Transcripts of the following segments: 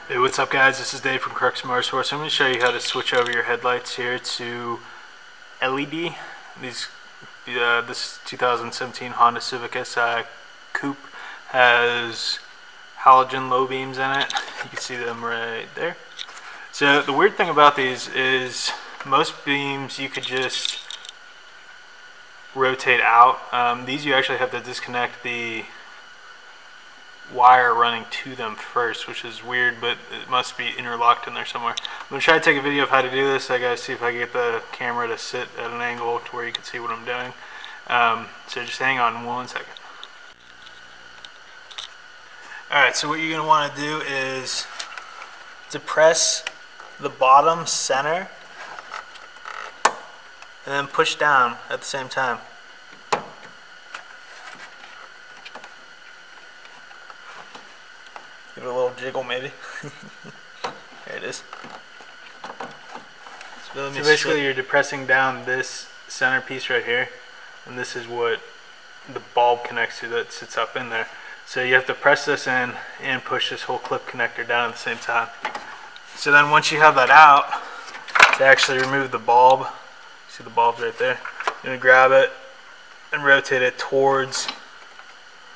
Hey, what's up guys? This is Dave from Crux Motorsports. I'm going to show you how to switch over your headlights here to LED. This 2017 Honda Civic SI Coupe has halogen low beams in it. You can see them right there. So the weird thing about these is most beams you could just rotate out. These you actually have to disconnect the wire running to them first, which is weird, but it must be interlocked in there somewhere. I'm going to try to take a video of how to do this. I gotta see if I can get the camera to sit at an angle to where you can see what I'm doing. So just hang on 1 second. Alright, so what you're going to want to do is depress the bottom center and then push down at the same time. Give it a little jiggle maybe. There it is. So basically you're depressing down this center piece right here, and this is what the bulb connects to that sits up in there. So you have to press this in and push this whole clip connector down at the same time. So then once you have that out, to actually remove the bulb, see the bulb's right there, you're going to grab it and rotate it towards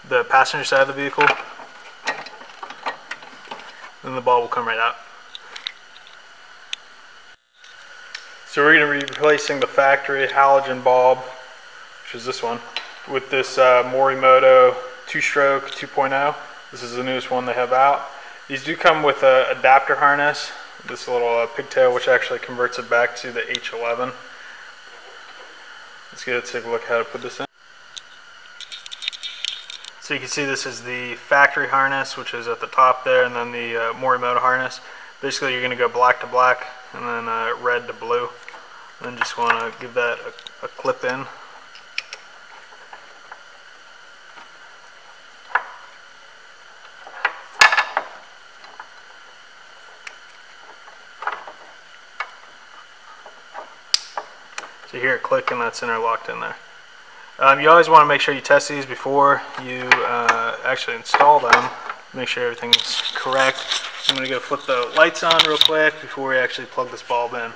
the passenger side of the vehicle. Then the bulb will come right out. So we're going to be replacing the factory halogen bulb, which is this one, with this Morimoto 2-stroke 2.0. This is the newest one they have out. These do come with an adapter harness, this little pigtail, which actually converts it back to the H11. Let's take a look at how to put this in. So you can see this is the factory harness, which is at the top there, and then the Morimoto harness. Basically you're going to go black to black and then red to blue. And then just want to give that a clip in. So you hear it click and that's interlocked in there. You always want to make sure you test these before you actually install them. Make sure everything's correct. I'm going to go flip the lights on real quick before we actually plug this bulb in.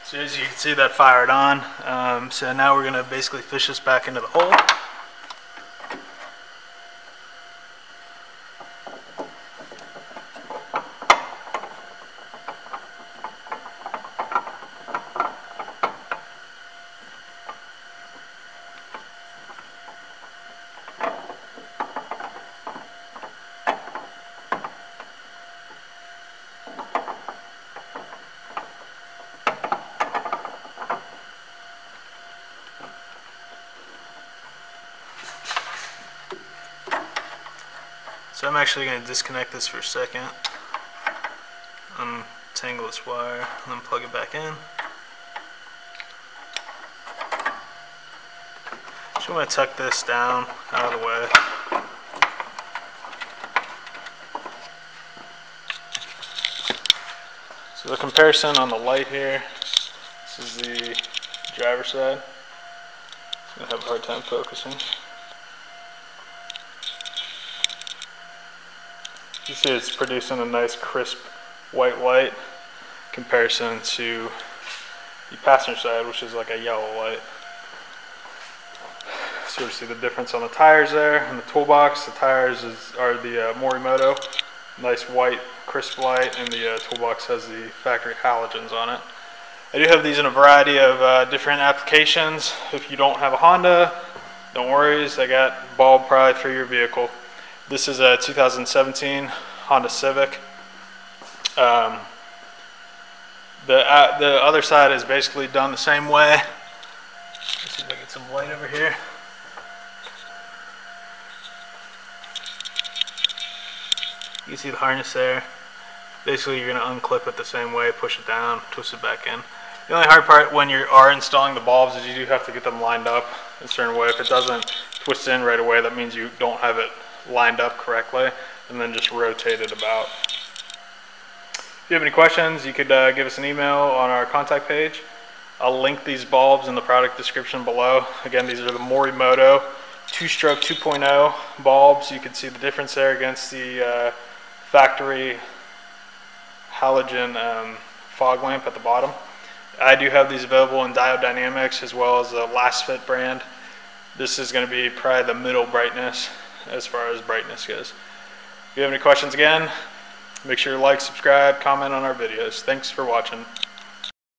So as you can see, that fired on. So now we're going to basically fish this back into the hole. So I'm actually going to disconnect this for a second, untangle this wire, and then plug it back in. Just want to tuck this down out of the way. So the comparison on the light here, this is the driver's side. It's going to have a hard time focusing. You see it's producing a nice crisp white light in comparison to the passenger side, which is like a yellow light. So you see the difference on the tires there and the toolbox. The tires are the Morimoto, nice white crisp light, and the toolbox has the factory halogens on it. I do have these in a variety of different applications. If you don't have a Honda, don't worry, I got bulb probably for your vehicle. This is a 2017 Honda Civic. The other side is basically done the same way. Let's see if I get some light over here. You can see the harness there. Basically you're going to unclip it the same way, push it down, twist it back in. The only hard part when you are installing the bulbs is you do have to get them lined up a certain way. If it doesn't twist in right away, that means you don't have it lined up correctly, and then just rotate it about. If you have any questions, you could give us an email on our contact page. I'll link these bulbs in the product description below. Again, these are the Morimoto 2-stroke 2.0 bulbs. You can see the difference there against the factory halogen fog lamp at the bottom. I do have these available in Diode Dynamics as well as the Last Fit brand. This is going to be probably the middle brightness as far as brightness goes. If you have any questions, again, make sure to like, subscribe, comment on our videos. Thanks for watching.